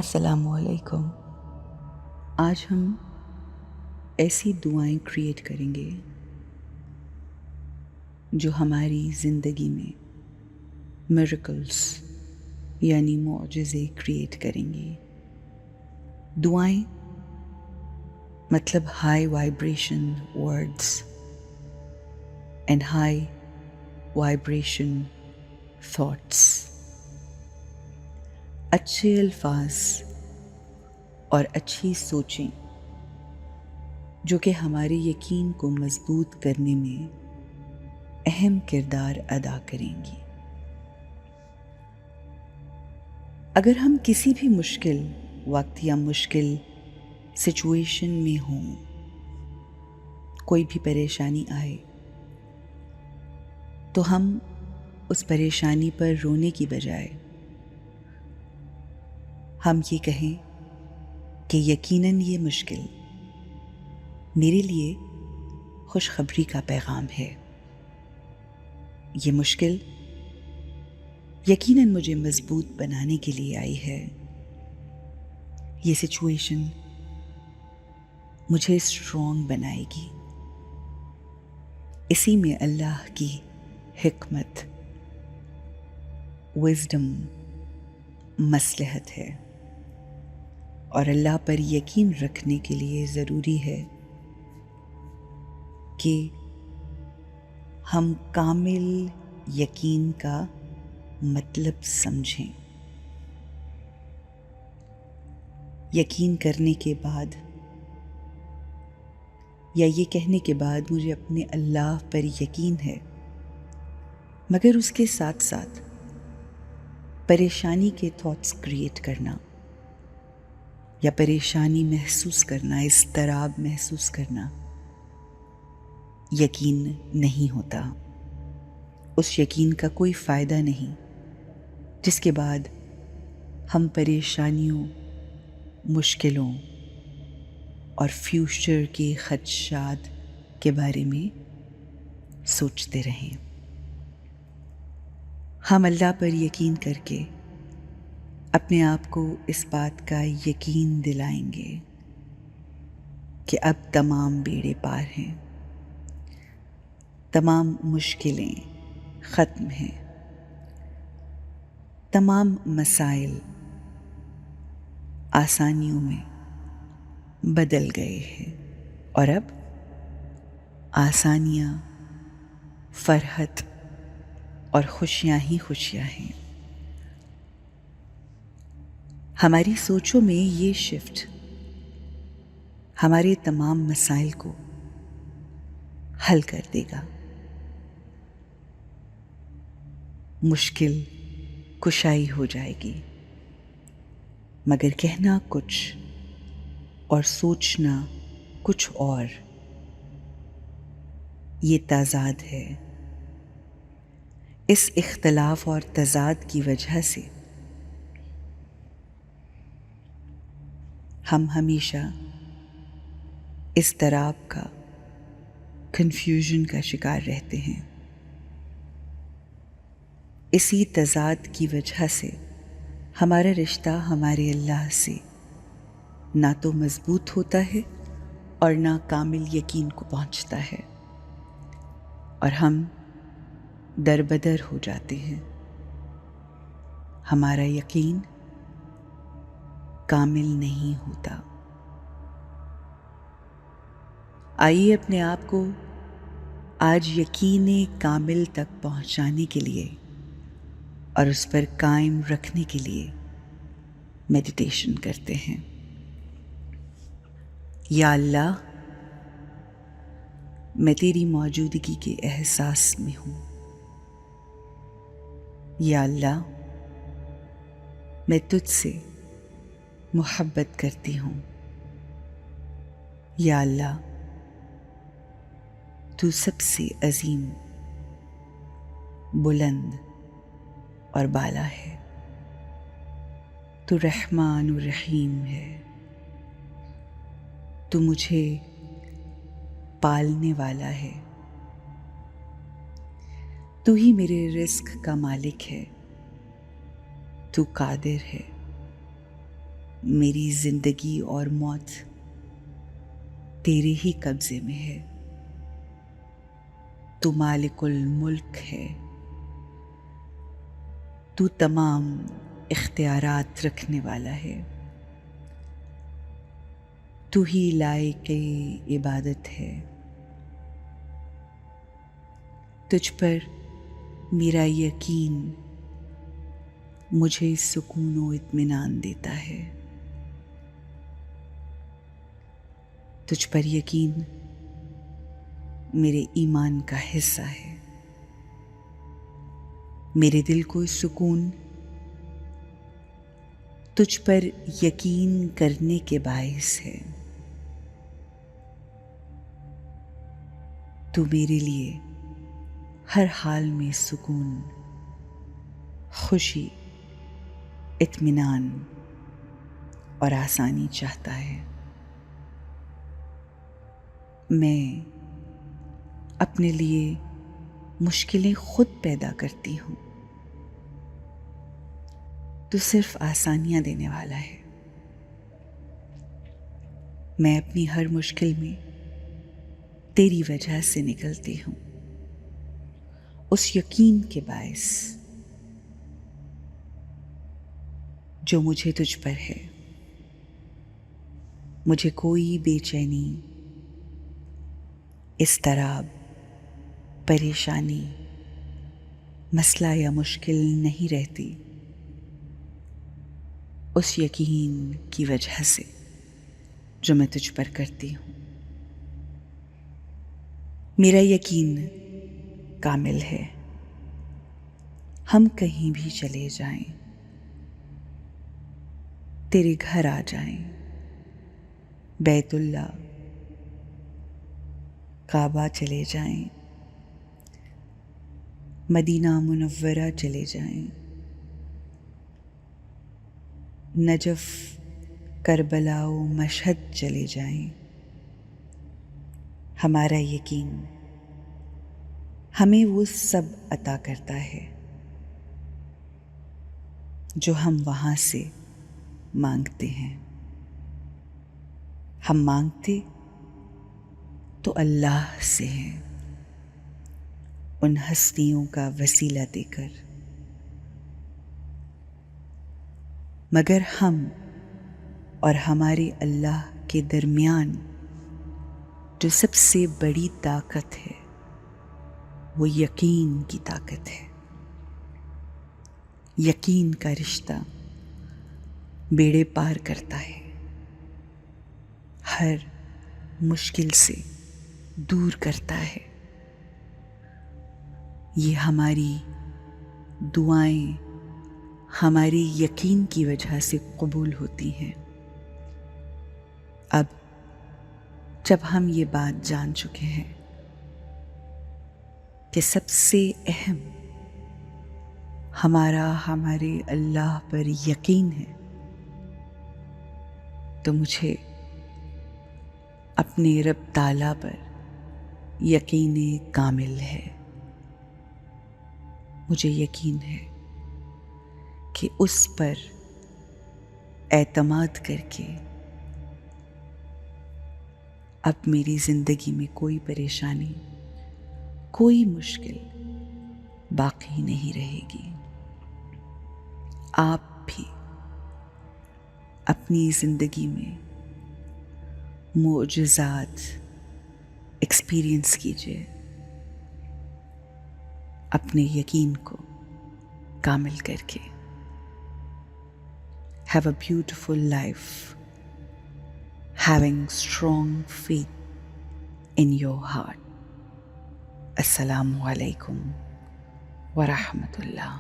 السلام علیکم۔ آج ہم ایسی دعائیں کریٹ کریں گے جو ہماری زندگی میں میریکلز یعنی معجزے کریٹ کریں گی۔ دعائیں مطلب high vibration words and high vibration thoughts, اچھے الفاظ اور اچھی سوچیں جو کہ ہمارے یقین کو مضبوط کرنے میں اہم کردار ادا کریں گی۔ اگر ہم کسی بھی مشکل وقت یا مشکل سچویشن میں ہوں، کوئی بھی پریشانی آئے تو ہم اس پریشانی پر رونے کی بجائے ہم یہ کہیں کہ یقیناً یہ مشکل میرے لیے خوشخبری کا پیغام ہے، یہ مشکل یقیناً مجھے مضبوط بنانے کے لیے آئی ہے، یہ سچویشن مجھے اسٹرانگ بنائے گی، اسی میں اللہ کی حکمت، وزڈم، مصلحت ہے، اور اللہ پر یقین رکھنے کے لیے ضروری ہے کہ ہم کامل یقین کا مطلب سمجھیں۔ یقین کرنے کے بعد یا یہ کہنے کے بعد مجھے اپنے اللہ پر یقین ہے، مگر اس کے ساتھ ساتھ پریشانی کے تھاٹس کریٹ کرنا یا پریشانی محسوس کرنا، اضطراب محسوس کرنا یقین نہیں ہوتا۔ اس یقین کا کوئی فائدہ نہیں جس کے بعد ہم پریشانیوں، مشکلوں اور فیوچر کے خدشات کے بارے میں سوچتے رہیں۔ ہم اللہ پر یقین کر کے اپنے آپ کو اس بات کا یقین دلائیں گے کہ اب تمام بیڑے پار ہیں، تمام مشکلیں ختم ہیں، تمام مسائل آسانیوں میں بدل گئے ہیں، اور اب آسانیاں، فرحت اور خوشیاں ہی خوشیاں ہیں۔ ہماری سوچوں میں یہ شفٹ ہمارے تمام مسائل کو حل کر دے گا، مشکل کشائی ہو جائے گی، مگر کہنا کچھ اور سوچنا کچھ اور، یہ تضاد ہے۔ اس اختلاف اور تضاد کی وجہ سے ہم ہمیشہ اضطراب کا، کنفیوژن کا شکار رہتے ہیں۔ اسی تضاد کی وجہ سے ہمارا رشتہ ہمارے اللہ سے نہ تو مضبوط ہوتا ہے اور نہ کامل یقین کو پہنچتا ہے، اور ہم دربدر ہو جاتے ہیں، ہمارا یقین کامل نہیں ہوتا۔ آئیے اپنے آپ کو آج یقین کامل تک پہنچانے کے لیے اور اس پر قائم رکھنے کے لیے میڈیٹیشن کرتے ہیں۔ یا اللہ، میں تیری موجودگی کے احساس میں ہوں۔ یا اللہ، میں تجھ سے محبت کرتی ہوں۔ یا اللہ، تو سب سے عظیم، بلند اور بالا ہے، تو رحمان و رحیم ہے، تو مجھے پالنے والا ہے، تو ہی میرے رزق کا مالک ہے، تو قادر ہے، میری زندگی اور موت تیرے ہی قبضے میں ہے. تو مالک الملک ہے. تو تمام اختیارات رکھنے والا ہے. تو ہی لائق عبادت ہے. تجھ پر میرا یقین مجھے سکون و اطمینان دیتا ہے. تجھ پر یقین میرے ایمان کا حصہ ہے. میرے دل کو سکون تجھ پر یقین کرنے کے باعث ہے. تو میرے لیے ہر حال میں سکون، خوشی، اطمینان اور آسانی چاہتا ہے. میں اپنے لیے مشکلیں خود پیدا کرتی ہوں. تو صرف آسانیاں دینے والا ہے. میں اپنی ہر مشکل میں تیری وجہ سے نکلتی ہوں، اس یقین کے باعث جو مجھے تجھ پر ہے. مجھے کوئی بے چینی، اضطراب، پریشانی، مسئلہ یا مشکل نہیں رہتی، اس یقین کی وجہ سے جو میں تجھ پر کرتی ہوں. میرا یقین کامل ہے. ہم کہیں بھی چلے جائیں، تیرے گھر آ جائیں، بیت اللہ، کعبہ چلے جائیں، مدینہ منورہ چلے جائیں، نجف، کربلا و مشہد چلے جائیں، ہمارا یقین ہمیں وہ سب عطا کرتا ہے جو ہم وہاں سے مانگتے ہیں. ہم مانگتے تو اللہ سے ہیں، ان ہستیوں کا وسیلہ دے کر. مگر ہم اور ہمارے اللہ کے درمیان جو سب سے بڑی طاقت ہے وہ یقین کی طاقت ہے. یقین کا رشتہ بیڑے پار کرتا ہے، ہر مشکل سے دور کرتا ہے. یہ ہماری دعائیں ہماری یقین کی وجہ سے قبول ہوتی ہیں. اب جب ہم یہ بات جان چکے ہیں کہ سب سے اہم ہمارے اللہ پر یقین ہے، تو مجھے اپنے رب تعالیٰ پر یقین کامل ہے. مجھے یقین ہے کہ اس پر اعتماد کر کے اب میری زندگی میں کوئی پریشانی، کوئی مشکل باقی نہیں رہے گی. آپ بھی اپنی زندگی میں معجزات ایکسپیرئنس کیجیے، اپنے یقین کو کامل کر کے. Have a beautiful life, having strong faith in your heart. Assalamu alaikum wa rahmatullah.